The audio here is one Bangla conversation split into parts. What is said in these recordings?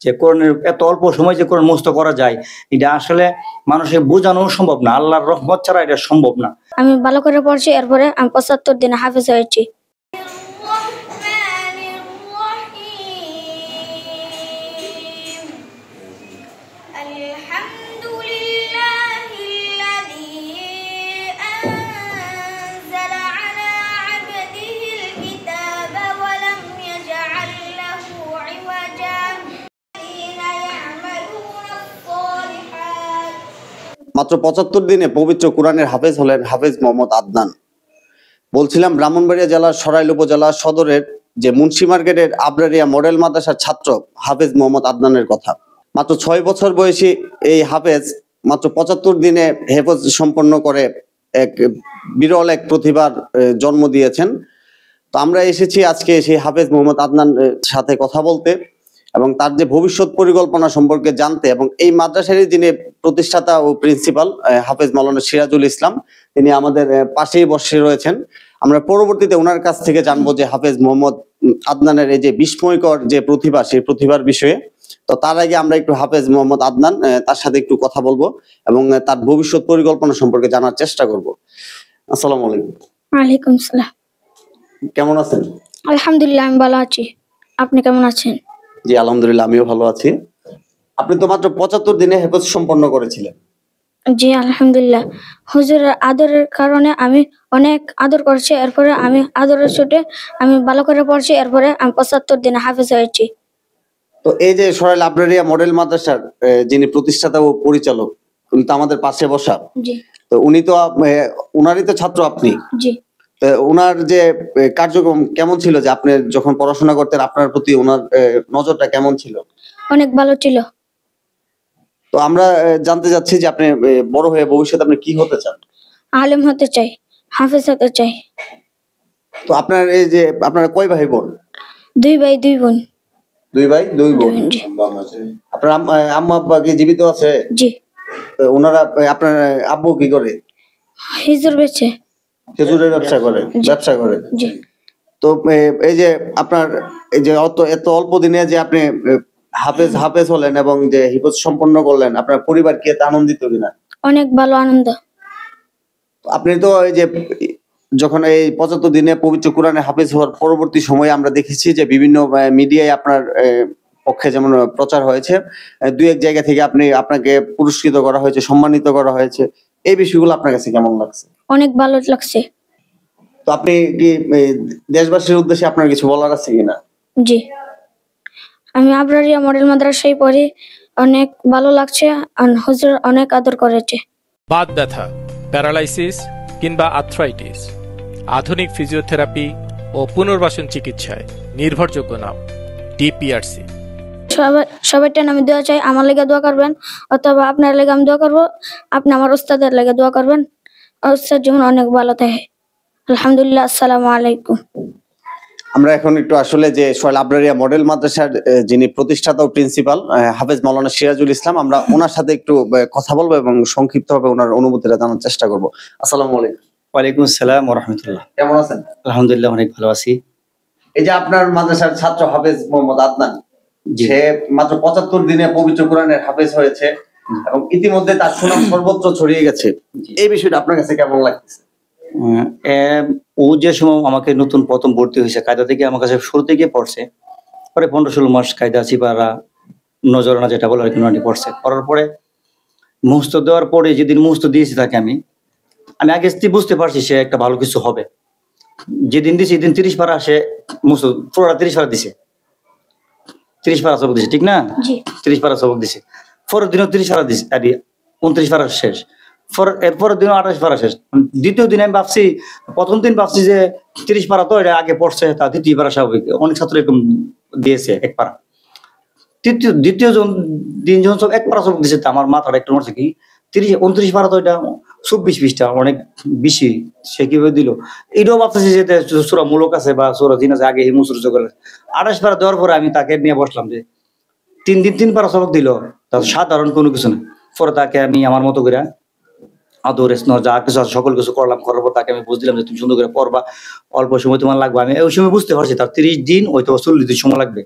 যে কোরআনের এত অল্প সময় যে কোরআন মুখস্থ করা যায়, এটা আসলে মানুষের বোঝানো সম্ভব না, আল্লাহর রহমত ছাড়া এটা সম্ভব না। আমি ভালো করে পড়ছি, এরপরে আমি 75 দিনে হাফেজ হয়েছি। মাত্র 75 দিনে পবিত্র কোরআনের হাফেজ হলেন হাফেজ মোহাম্মদ আদনান। বলছিলাম ব্রাহ্মণবাড়িয়া জেলার সরাইল উপজেলা সদরের যে মুন্সি মার্কেটের আবরারিয়া মডেল মাদ্রাসার ছাত্র হাফেজ মোহাম্মদ আদনানের কথা। মাত্র 6 বছর বয়সী এই হাফেজ মাত্র 75 দিনে হেফজ সম্পন্ন করে এক বিরল এক প্রতিভার জন্ম দিয়েছেন। তো আমরা এসেছি আজকে সেই হাফেজ মোহাম্মদ আদনান সাথে কথা বলতে এবং তার যে ভবিষ্যৎ পরিকল্পনা সম্পর্কে জানতে, এবং এই মাদ্রাসারই যিনি প্রতিষ্ঠাতা ও প্রিন্সিপাল হাফেজ মাওলানা সিরাজুল ইসলাম, তিনি আমাদের পাশেই বসে রয়েছেন। আমরা পরবর্তীতে ওনার কাছ থেকে জানবো যে হাফেজ মোহাম্মদ আদনানের এই যে বিস্ময়কর যে প্রতিভা, সেই প্রতিভার বিষয়ে। তো তার আগে আমরা একটু হাফেজ মোহাম্মদ আদনান তার সাথে একটু কথা বলবো এবং তার ভবিষ্যৎ পরিকল্পনা সম্পর্কে জানার চেষ্টা করব। আসসালামু আলাইকুম। ওয়ালাইকুম আসসালাম। কেমন আছেন? আলহামদুলিল্লাহ, আমি ভালো আছি। আপনি কেমন আছেন? জি আলহামদুলিল্লাহ, আমিও ভালো আছি। আপনি তো মাত্র 75 দিনে হেফজ সম্পন্ন করেছিলেন। জি আলহামদুলিল্লাহ, হুজুরের আদরের কারণে আমি অনেক আদর করছি, এরপরে আমি আদরের ছুটে আমি ভালো করে পড়ছি, এরপরে আমি 75 দিনে হাফেজ হয়েছি। তো এই যে সরাইল আবরারিয়া মডেল মাদ্রাসার যিনি প্রতিষ্ঠাতা ও পরিচালক, উনি তো আমাদের পাশে বসা। জি। তো উনি তো উনারই তো ছাত্র আপনি। জি। তো উনার যে কার্যক্রম কেমন ছিল, যে আপনি যখন পড়াশোনা করতেন আপনার প্রতি ওনার নজরটা কেমন ছিল? অনেক ভালো ছিল। তো আমরা জানতে চাচ্ছি যে আপনি বড় হয়ে ভবিষ্যতে আপনি কি হতে চান? আলেম হতে চাই, হাফেজ হতে চাই। তো আপনার এই যে আপনারা কয় ভাই বোন? 2 ভাই 2 বোন। 2 ভাই 2 বোন। জি। আপনার আম্মা আব্বা কি জীবিত আছে? জি। ওনারা, আপনার আব্বু কি করে? হিজুর বেচে। খেজুরের ব্যবসা করে। ব্যবসা করে। জি। তো এই যে আপনার এই যে এত অল্প দিনে যে আপনি হাফেজ হলেন এবং যে হিফজ সম্পন্ন করলেন, আপনার পরিবার কি এতে আনন্দিত কিনা? অনেক ভালো আনন্দ। আপনি তো এই যে যখন এই 75 দিনে পবিত্র কোরআনে হাফেজ হওয়ার পরবর্তী সময়ে আমরা দেখেছি যে বিভিন্ন মিডিয়ায় আপনার পক্ষে যেমন প্রচার হয়েছে, 2-1 জায়গা থেকে আপনাকে পুরস্কৃত করা হয়েছে, সম্মানিত করা হয়েছে। এই বিষয়গুলো আপনার কাছে কেমন লাগছে? অনেক ভালো লাগছে। তো আপনি কি দেশবাসীর উদ্দেশ্যে আপনার কিছু বলার আছে কিনা? জি, আমি আবরারিয়া মডেল মাদ্রাসায় পড়ি, অনেক ভালো লাগছে, আর হুজুর অনেক আদর করেছে। বাত ব্যথা, প্যারালাইসিস কিংবা আর্থ্রাইটিস, আধুনিক ফিজিওথেরাপি ও পুনর্বাসন চিকিৎসায় নির্ভরযোগ্য নাম ডিপিআরসি। সবাইটা আমি দোয়া চাই, আমার লেগে দোয়া করবেন, অথবা আপনার লেগে আমি দোয়া করবো, আপনি আমার উস্তাদের লেগে দোয়া করবেন। উস্তাদ যেমন অনেক ভালো থাকে। আলহামদুলিল্লাহ, আসসালামু আলাইকুম। আমরা এখন একটু আসলে যে সরাইল আবরারিয়া মডেল মাদ্রাসার যিনি প্রতিষ্ঠাতা ও প্রিন্সিপাল হাফেজ মাওলানা সিরাজুল ইসলাম, আমরা ওনার সাথে একটু কথা বলবো এবং সংক্ষিপ্তভাবে ওনার অনুভূতিটা জানার চেষ্টা করব। আসসালামু আলাইকুম। ওয়ালাইকুম আসসালাম ওয়া রাহমাতুল্লাহ। কেমন আছেন? আলহামদুলিল্লাহ, অনেক ভালো আছি। এই যে আপনার মাদ্রাসার ছাত্র হাফেজ মোহাম্মদ আদনান, সে মাত্র 75 দিনে পবিত্র কোরআনের হাফেজ হয়েছে এবং ইতিমধ্যে তার সুনাম সর্বত্র ছড়িয়ে গেছে। এই বিষয়টা আপনার কাছে কেমন লাগছে? ও যে সময় আমাকে নতুন প্রথম ভর্তি হয়েছে, কায়দা থেকে আমার কাছে শুরু থেকে পড়ছে, পরে 15-16 মাস কায়দা সিপারা নজরানা যেটা বলে পড়ছে। পড়ার পরে মুখস্থ দেওয়ার পরে যেদিন মুখস্থ দিয়েছি তাকে আমি আগে বুঝতে পারছি সে একটা ভালো কিছু হবে। যেদিন দিছি এদিন 30 পারা সে মুখস্থ পুরোটা 30 পারা দিছে, 30 পারা সবক দিছে, ঠিক না? 30 পারা সবক দিছে। পরের দিনও 30 পারা দিছে, 29 পারা শেষ। এরপরের দিনও 28 পারা শেষ। দ্বিতীয় দিন আমি ভাবছি, প্রথম দিন ভাবছি যে 30 পারা তো এটা আগে পড়ছে, তা দ্বিতীয় পারা স্বাভাবিক। অনেক ছাত্র এরকম দিয়েছে 1 পারা। দ্বিতীয় দিন যখন সব 1 পারা সবক দিছে, আমার মাথাটা একটু মরছে কি 29 পারা তো এটা 24 পৃষ্ঠা, অনেক বেশি, সে কিভাবে দিল। এটাও ভাবতেছি যে সূরা মুলক আছে বা সূরা জিন আছে, আগে এই মুসুরুজ করে 28 পারা দেওয়ার পরে আমি তাকে নিয়ে বসলাম যে 3 দিন 3 পারা সবক দিল, তার সাধারণ কোনো কিছু না। পরে তাকে আমি আমার মতো করে আদর স্নেহ যা কিছু আছে সকল কিছু করলাম। করার পর তাকে আমি বুঝলাম যে তুমি সুন্দর করে পড়বা, অল্প সময় তোমার লাগবে। আমি ওই সময় বুঝতে পারছি তার 30 দিন হয়তো 40 দিন সময় লাগবে।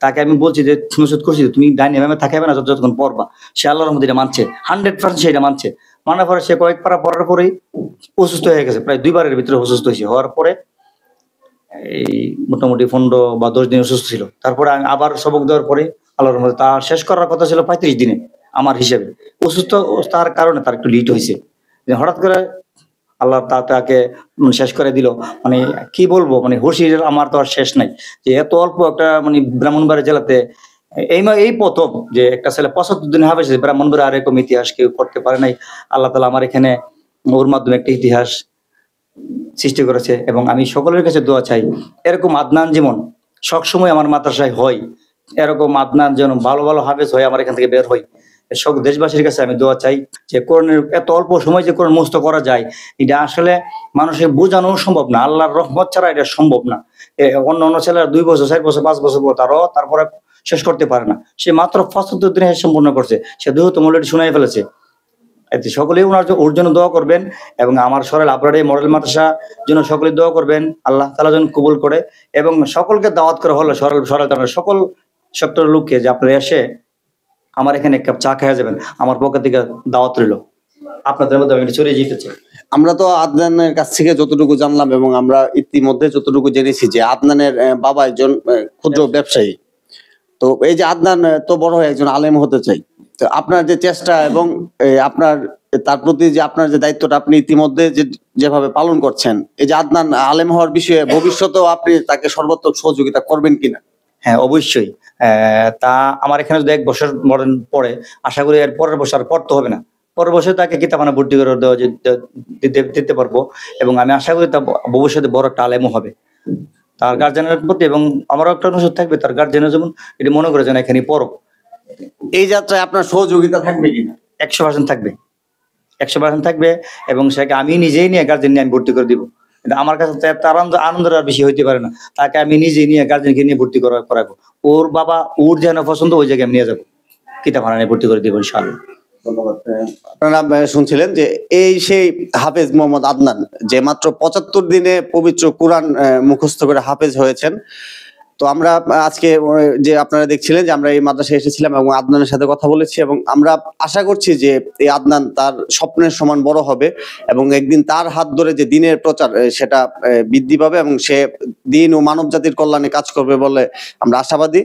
তাকে আমি বলছি যে নসিহত করছি যে তুমি ডাইনি এভাবে থাকাবে না যতক্ষণ পড়বা। সে আল্লাহর রহমতে এটা মানছে, 100% সে এটা মানছে। মানার পরে সে কয়েক পারা পড়ার পরেই অসুস্থ হয়ে গেছে, প্রায় 2 বারের ভিতরে অসুস্থ হয়েছে। হওয়ার পরে এই মোটামুটি 15 বা 10 দিন অসুস্থ ছিল। তারপরে আমি আবার সবক দেওয়ার পরে আল্লাহর রহমতে তার শেষ করার কথা ছিল 35 দিনে আমার হিসেবে। অসুস্থ তার কারণে তার একটু লেট হয়েছে, যে হঠাৎ করে আল্লাহ তাকে শেষ করে দিল। মানে কি বলবো, মানে হুশির আমার তো আর শেষ নাই যে এত অল্প একটা মানে ব্রাহ্মণবাড়িয়া জেলাতে এই প্রথম যে একটা ছেলে 75 দিনে হাফেজ হয়েছে। ব্রাহ্মণবাড়িয়া আর এরকম ইতিহাস কেউ করতে পারে নাই। আল্লাহ তাআলা আমার এখানে ওর মাধ্যমে একটা ইতিহাস সৃষ্টি করেছে। এবং আমি সকলের কাছে দোয়া চাই এরকম আদনান যেমন সবসময় আমার মাদ্রাসায় হয়, এরকম আদনান যেন ভালো ভালো হাফেজ হয়ে আমার এখান থেকে বের হয়। সব দেশবাসীর কাছে আমি দোয়া চাই যে কোরআনের এত অল্প সময় যে কোরআন মুখস্থ করা যায়, এটা আসলে মানুষের বোঝানো সম্ভব না। আল্লাহর রহমত ছাড়া এটা সম্ভব না। অন্য অন্য ছেলেরা 2 বছর 4 বছর 5 বছর পর তারপরে শেষ করতে পারে না। সে মাত্র 75 দিনে সম্পূর্ণ করছে। সে দুহত অলরেডি শুনাই ফেলেছে। এতে সকলেই ওর জন্য দোয়া করবেন এবং আমার সরাইল আবরারি মডেল মাদ্রাসা জন্য সকলে দোয়া করবেন, আল্লাহ তাআলা যেন কবুল করে। এবং সকলকে দাওয়াত করা হলো সরাইল থানার সকল সেক্টরের লোককে যে আপনারা এসে আমার এখানে এক কাপ চা খেয়ে যাবেন, আমার পক্ষ থেকে দাওয়াত রইল। আপনাদের মধ্যে আমি চলে যেতে চাই। আমরা তো আদনানের কাছ থেকে যতটুকু জানলাম এবং আমরা ইতিমধ্যে যতটুকু জেনেছি যে আদনানের বাবা একজন ক্ষুদ্র ব্যবসায়ী। তো এই যে আদনান তো বড় হয়ে একজন আলেম হতে চাই, তো আপনার যে চেষ্টা এবং আপনার তার প্রতি যে আপনার যে দায়িত্বটা আপনি ইতিমধ্যে যেভাবে পালন করছেন, এই যে আদনান আলেম হওয়ার বিষয়ে ভবিষ্যতেও আপনি তাকে সর্বাত্মক সহযোগিতা করবেন কিনা? হ্যাঁ, অবশ্যই। তা আমার এখানে যদি 1 বছর মডেল পড়ে, আশা করি এর পরের বছর আর পড়তে হবে না। পরের বছর তাকে কিতাবখানা ভর্তি করে দিতে পারবো। এবং আমি আশা করি তা ভবিষ্যতে বড় একটা আলেমও হবে। তার গার্জেনের প্রতি এবং আমারও একটা অনুরোধ থাকবে, তার গার্জেনও যেমন এটা মনে করে যেন এখানে পড়ো। এই যাত্রায় আপনার সহযোগিতা থাকবে কিনা? 100% থাকবে, 100% থাকবে। এবং সেকে আমি নিজেই নিয়ে গার্জেন নিয়ে আমি ভর্তি করে দিব। কিন্তু আমার কাছে তো এত আনন্দের আর বেশি হইতে পারে না। তাকে আমি নিজেই নিয়ে গার্জেনকে নিয়ে ভর্তি করাবো। ওর বাবা ওর যেন পছন্দ ওই জায়গায় আমি নিয়ে যাবো, কিতাবখানা নিয়ে ভর্তি করে দিব ইনশাআল্লাহ। ধন্যবাদ। আপনারা শুনছিলেন যে এই সেই হাফেজ মোহাম্মদ আদনান, যে মাত্র 75 দিনে পবিত্র কোরআন মুখস্থ করে হাফেজ হয়েছেন। তো আমরা আজকে যে আপনারা দেখছিলেন যে আমরা এই মাদ্রাসায় এসেছিলাম এবং আদনানের সাথে কথা বলেছি, এবং আমরা আশা করছি যে এই আদনান তার স্বপ্নের সমান বড় হবে এবং একদিন তার হাত ধরে যে দিনের প্রচার সেটা বৃদ্ধি পাবে এবং সে দিন ও মানব জাতির কল্যাণে কাজ করবে বলে আমরা আশাবাদী।